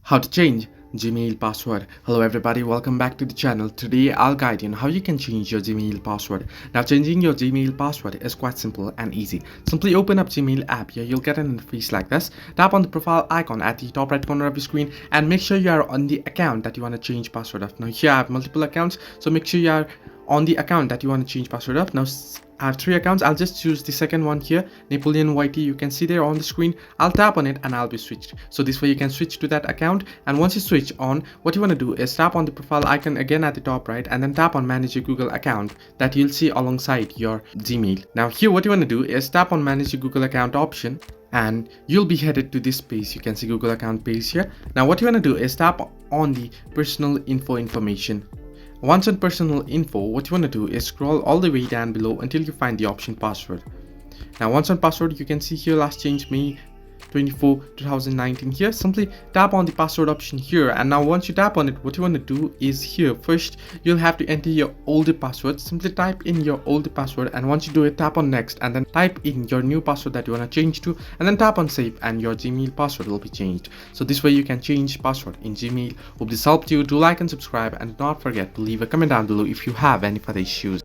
How to change Gmail password. Hello everybody, welcome back to the channel. Today I'll guide you on how you can change your Gmail password. Now changing your Gmail password is quite simple and easy. Simply open up Gmail app. Here you'll get an interface like this. Tap on the profile icon at the top right corner of your screen and make sure you are on the account that you want to change password of. Now here I have multiple accounts, so make sure you are on the account that you want to change password of. Now I have 3 accounts. I'll just choose the second one here, Napoleon YT. You can see there on the screen. I'll tap on it and I'll be switched. So this way you can switch to that account, and once you switch on, what you want to do is tap on the profile icon again at the top right and then tap on manage your Google account that you'll see alongside your Gmail. Now here what you want to do is tap on manage your Google account option and you'll be headed to this page. You can see Google account page here. Now what you want to do is tap on the personal information. Once on personal info, what you want to do is scroll all the way down below until you find the option password. Now once on password, you can see here last change May 24, 2019 here. Simply tap on the password option here, and now once you tap on it, what you want to do is here first you'll have to enter your older password. Simply type in your older password, and once you do it, tap on next and then type in your new password that you want to change to, and then tap on save and your Gmail password will be changed. So this way you can change password in Gmail. Hope this helped you. Do like and subscribe, and do not forget to leave a comment down below if you have any further issues.